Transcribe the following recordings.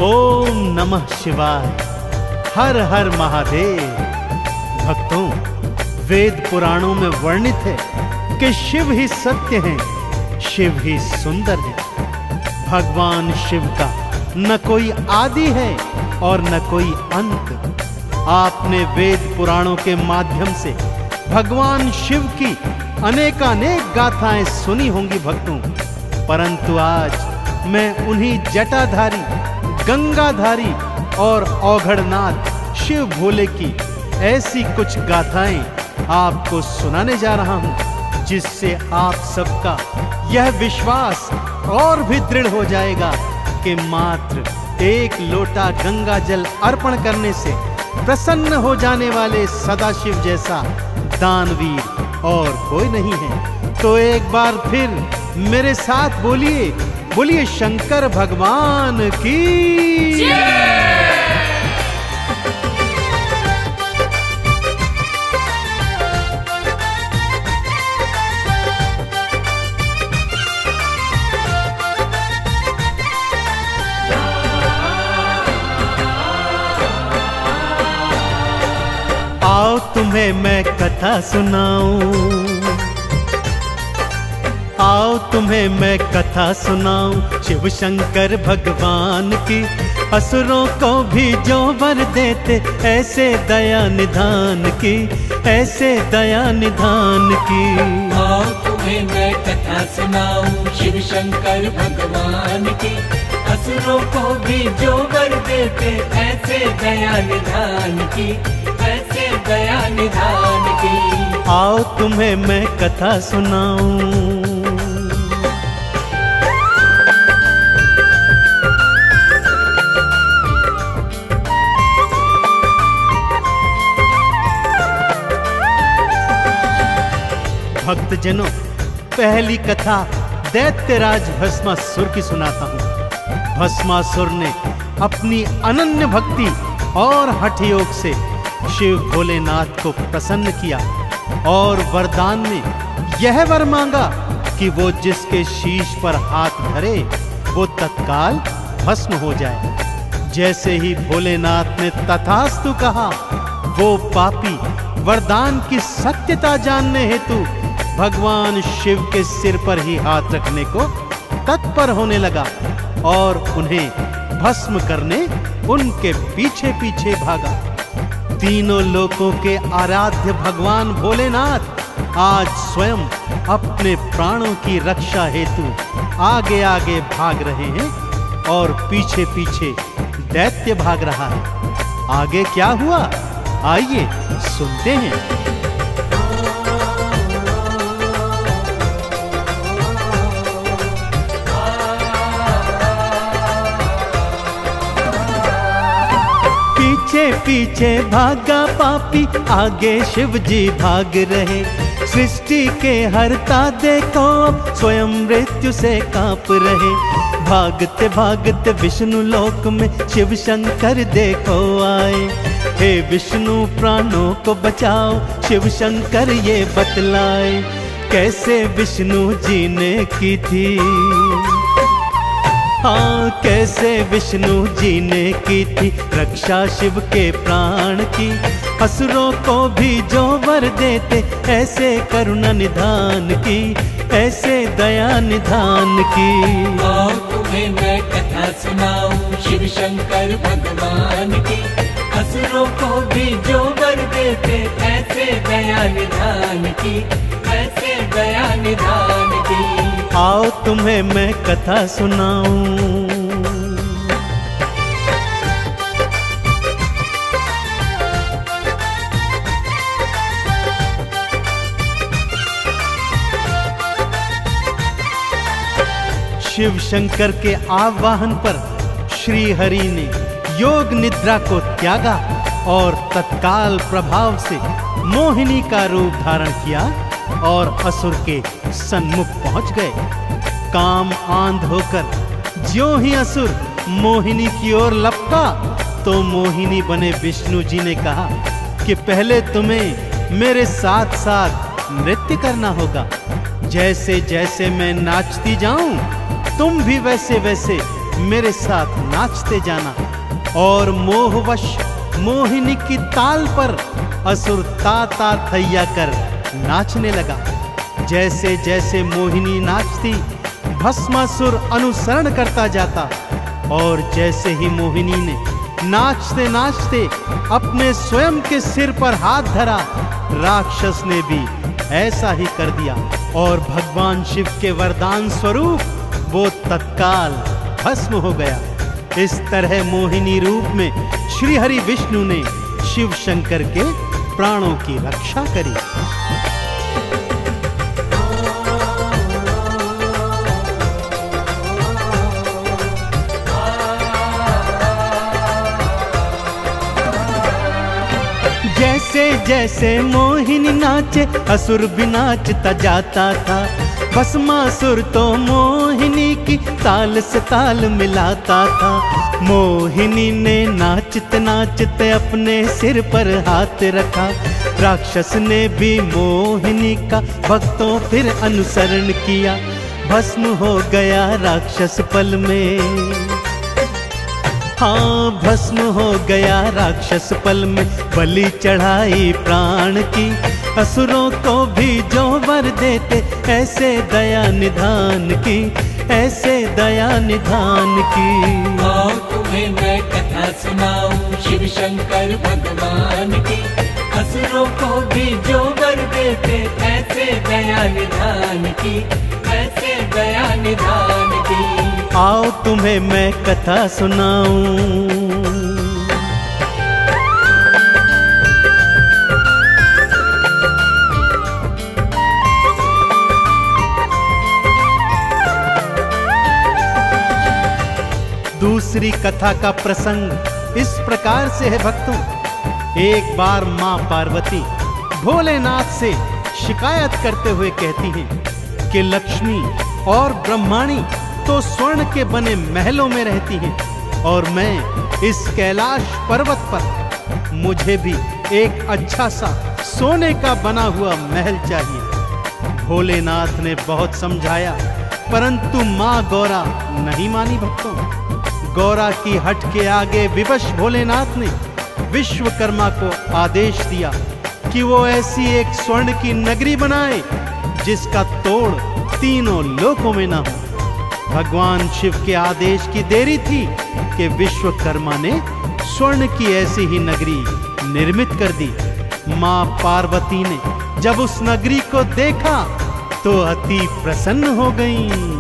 ओम नमः शिवाय। हर हर महादेव। भक्तों, वेद पुराणों में वर्णित है कि शिव ही सत्य हैं, शिव ही सुंदर है। भगवान शिव का न कोई आदि है और न कोई अंत। आपने वेद पुराणों के माध्यम से भगवान शिव की अनेकानेक गाथाएं सुनी होंगी भक्तों, परंतु आज मैं उन्हीं जटाधारी, गंगाधारी और औघड़नाथ शिव भोले की ऐसी कुछ गाथाएं आपको सुनाने जा रहा हूं, जिससे आप सबका यह विश्वास और भी दृढ़ हो जाएगा कि मात्र एक लोटा गंगा जल अर्पण करने से प्रसन्न हो जाने वाले सदाशिव जैसा दानवीर और कोई नहीं है। तो एक बार फिर मेरे साथ बोलिए, बोलिए शंकर भगवान की। आओ तुम्हें मैं कथा सुनाऊं, आओ तुम्हें मैं कथा सुनाऊं शिव शंकर भगवान की। असुरों को भी जो वर देते ऐसे दया निधान की, ऐसे दया निधान की। आओ तुम्हें मैं कथा सुनाऊं शिव शंकर भगवान की। असुरों को भी जो वर देते ऐसे दया निधान की, ऐसे दया निधान की। आओ तुम्हें मैं कथा सुनाऊं। भक्तजनों, पहली कथा दैत्यराज भस्मासुर की सुनाता हूं। भस्मासुर ने अपनी अनन्य भक्ति और हठ योग से शिव भोलेनाथ को प्रसन्न किया और वरदान में यह वर मांगा कि वो जिसके शीश पर हाथ धरे वो तत्काल भस्म हो जाए। जैसे ही भोलेनाथ ने तथास्तु कहा, वो पापी वरदान की सत्यता जानने हेतु भगवान शिव के सिर पर ही हाथ रखने को तत्पर होने लगा और उन्हें भस्म करने उनके पीछे पीछे भागा। तीनों लोकों के आराध्य भगवान भोलेनाथ आज स्वयं अपने प्राणों की रक्षा हेतु आगे आगे भाग रहे हैं और पीछे पीछे दैत्य भाग रहा है। आगे क्या हुआ, आइए सुनते हैं। पीछे पीछे भागा पापी, आगे शिव जी भाग रहे। सृष्टि के हरता देखो अब स्वयं मृत्यु से कांप रहे। भागते भागते विष्णु लोक में शिव शंकर देखो आए। हे विष्णु प्राणों को बचाओ, शिव शंकर ये बतलाए। कैसे विष्णु जी ने की थी, हाँ कैसे विष्णु जी ने की थी रक्षा शिव के प्राण की। असुरों को भी जो वर देते ऐसे करुणा निधान की, ऐसे दया निधान की। आओ तुम्हें मैं कथा सुनाऊं शिव शंकर भगवान की। असुरों को भी जो वर देते ऐसे दया निधान की, ऐसे दया निधान की। आओ तुम्हें मैं कथा सुनाऊं। शिव शंकर के आवाहन पर श्री हरि ने योग निद्रा को त्यागा और तत्काल प्रभाव से मोहिनी का रूप धारण किया और असुर के सन्मुख पहुंच गए। काम आंध होकर ज्यों ही असुर मोहिनी की ओर लपका तो मोहिनी बने विष्णु जी ने कहा कि पहले तुम्हें मेरे साथ साथ नृत्य करना होगा। जैसे जैसे मैं नाचती जाऊं तुम भी वैसे वैसे मेरे साथ नाचते जाना। और मोहवश मोहिनी की ताल पर असुर ताता थैया कर नाचने लगा। जैसे जैसे मोहिनी नाचती, भस्मासुर अनुसरण करता जाता। और जैसे ही मोहिनी ने नाचते नाचते अपने स्वयं के सिर पर हाथ धरा, राक्षस ने भी ऐसा ही कर दिया और भगवान शिव के वरदान स्वरूप वो तत्काल भस्म हो गया। इस तरह मोहिनी रूप में श्री हरि विष्णु ने शिव शंकर के प्राणों की रक्षा करी। जैसे जैसे मोहिनी नाचे, असुर भी नाचता जाता था। भस्मासुर तो मोहिनी की ताल से ताल मिलाता था। मोहिनी ने नाचते नाचते अपने सिर पर हाथ रखा। राक्षस ने भी मोहिनी का भक्तों फिर अनुसरण किया। भस्म हो गया राक्षस पल में। हाँ, भस्म हो गया राक्षस पल में। बलि चढ़ाई प्राण की, असुरों को भी जो वर देते, ऐसे दया निधान की, ऐसे दया निधान की। आओ तुम्हें मैं कथा सुनाऊं शिव शंकर भगवान की। असुरों को भी जो वर देते, ऐसे दया निधान की, ऐसे दया निधान की। आओ तुम्हें मैं कथा सुनाऊं। दूसरी कथा का प्रसंग इस प्रकार से है भक्तों। एक बार मां पार्वती भोलेनाथ से शिकायत करते हुए कहती हैं कि लक्ष्मी और ब्रह्माणी तो स्वर्ण के बने महलों में रहती हैं और मैं इस कैलाश पर्वत पर, मुझे भी एक अच्छा सा सोने का बना हुआ महल चाहिए। भोलेनाथ ने बहुत समझाया, परंतु मां गौरा नहीं मानी भक्तों। गौरा की हट के आगे विवश भोलेनाथ ने विश्वकर्मा को आदेश दिया कि वो ऐसी एक स्वर्ण की नगरी बनाए जिसका तोड़ तीनों लोकों में ना हो। भगवान शिव के आदेश की देरी थी कि विश्वकर्मा ने स्वर्ण की ऐसी ही नगरी निर्मित कर दी। मां पार्वती ने जब उस नगरी को देखा तो अति प्रसन्न हो गईं।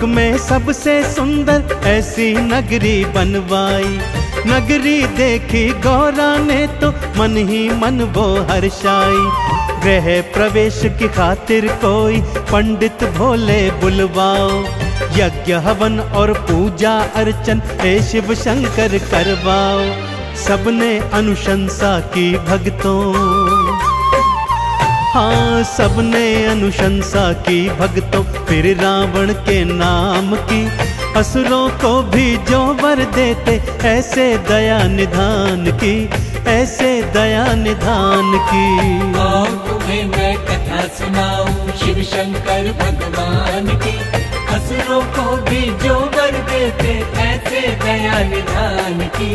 में सबसे सुंदर ऐसी नगरी बनवाई। नगरी देखी गौरा ने तो मन ही मन वो हर्षाई। गृह प्रवेश की खातिर कोई पंडित भोले बुलवाओ। यज्ञ हवन और पूजा अर्चन हे शिव शंकर करवाओ। सबने अनुशंसा की भक्तों, हाँ सबने अनुशंसा की भक्तों। फिर रावण के नाम की, असुरों को भी जो वर देते, ऐसे दया निधान की, ऐसे दया निधान की। आओ तुम्हें मैं कथा सुनाऊं शिव शंकर भगवान की। असुरों को भी जो वर देते, ऐसे दया निधान की,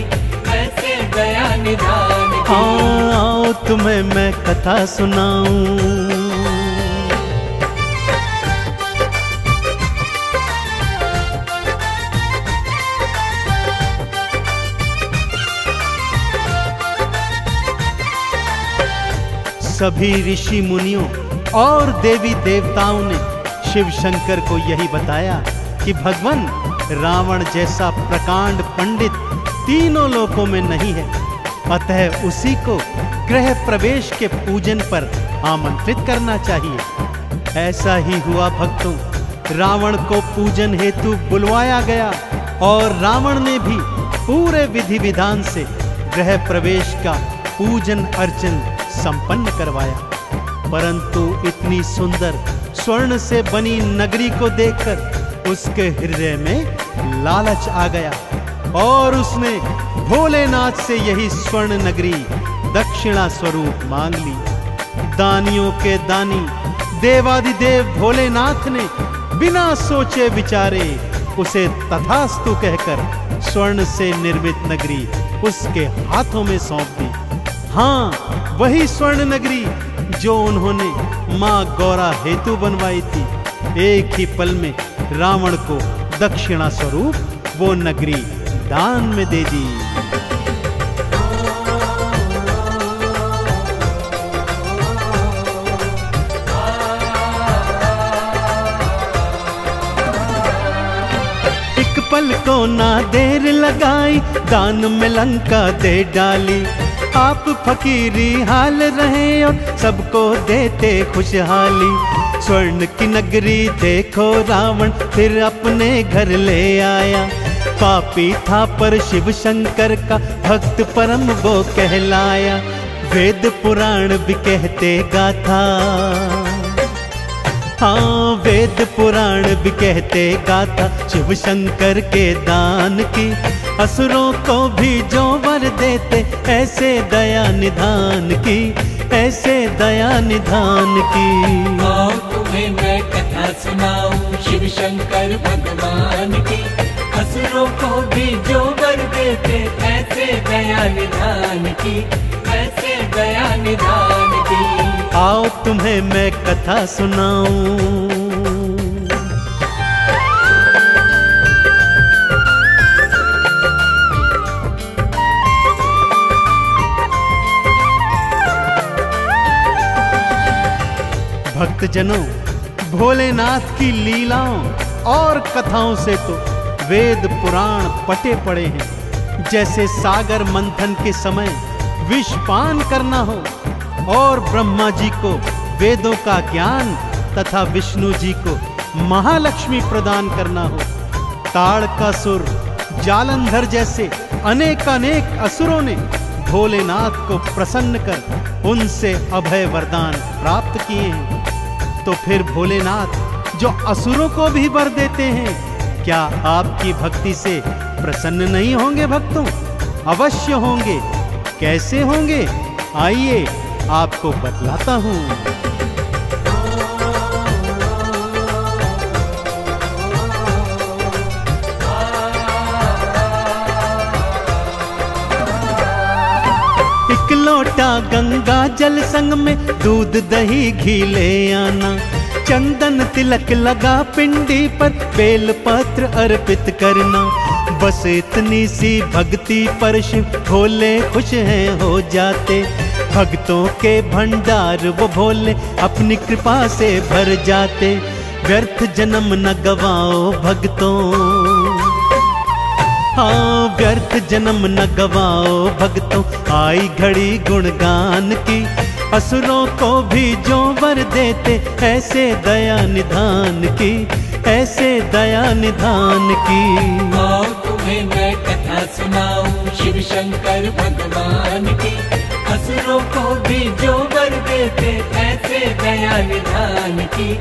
ऐसे दया निधान की। आओ तुम्हें मैं कथा सुनाऊं। सभी ऋषि मुनियों और देवी देवताओं ने शिव शंकर को यही बताया कि भगवान रावण जैसा प्रकांड पंडित तीनों लोकों में नहीं है, अतः उसी को गृह प्रवेश के पूजन पर आमंत्रित करना चाहिए। ऐसा ही हुआ भक्तों। रावण को पूजन हेतु बुलवाया गया और रावण ने भी पूरे विधि विधान से गृह प्रवेश का पूजन अर्चन संपन्न करवाया। परंतु इतनी सुंदर स्वर्ण से बनी नगरी को देखकर उसके हृदय में लालच आ गया और उसने भोलेनाथ से यही स्वर्ण नगरी दक्षिणा स्वरूप मांग ली। दानियों के दानी देवादिदेव भोलेनाथ ने बिना सोचे विचारे उसे तथास्तु कहकर स्वर्ण से निर्मित नगरी उसके हाथों में सौंप दी। हाँ, वही स्वर्ण नगरी जो उन्होंने मां गौरा हेतु बनवाई थी। एक ही पल में रावण को दक्षिणा स्वरूप वो नगरी दान में दे दी। एक पल को ना देर लगाई, दान में लंका दे डाली। आप फकीरी हाल रहे और सबको देते खुशहाली। स्वर्ण की नगरी देखो रावण फिर अपने घर ले आया। पापी था पर शिव शंकर का भक्त परम वो कहलाया। वेद पुराण भी कहते गाथा, हाँ वेद पुराण भी कहते गाथा शिव शंकर के दान की। असुरों को भी जो वर देते ऐसे दया निधान की, ऐसे दया निधान की। आओ तुम्हें मैं कथा सुनाऊं शिव शंकर भगवान की। असुरों को भी जो वर देते ऐसे दया निधान की, ऐसे दया निधान की। आओ तुम्हें मैं कथा सुनाऊं। भक्तजनों, भोलेनाथ की लीलाओं और कथाओं से तो वेद पुराण पटे पड़े हैं। जैसे सागर मंथन के समय विषपान करना हो और ब्रह्मा जी को वेदों का ज्ञान तथा विष्णु जी को महालक्ष्मी प्रदान करना हो। ताड़कासुर, जालंधर जैसे अनेक असुरों ने भोलेनाथ को प्रसन्न कर उनसे अभय वरदान प्राप्त किए हैं। तो फिर भोलेनाथ जो असुरों को भी वर देते हैं, क्या आपकी भक्ति से प्रसन्न नहीं होंगे भक्तों? अवश्य होंगे। कैसे होंगे? आइए आपको बतलाता हूं। एक लोटा गंगा जल संग में दूध दही घी ले आना। चंदन तिलक लगा पिंडी पर बेल पत्र अर्पित करना। बस इतनी सी भक्ति पर शिव भोले खुश हैं हो जाते। भक्तों के भंडार वो भोले अपनी कृपा से भर जाते। व्यर्थ जन्म न गवाओ भक्तों, हाँ व्यर्थ जन्म न गवाओ भक्तों। आई घड़ी गुणगान की, असुरों को भी जो वर देते ऐसे दया निधान की, ऐसे दया निधान की। आओ तुम्हें मैं कथा सुनाऊं शिव शंकर भगवान की। असुरों को भी जो वर देते ऐसे दया निधान की,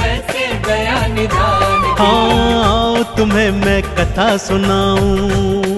ऐसे दया निधान की। हाँ, तुम्हें मैं कथा सुनाऊं।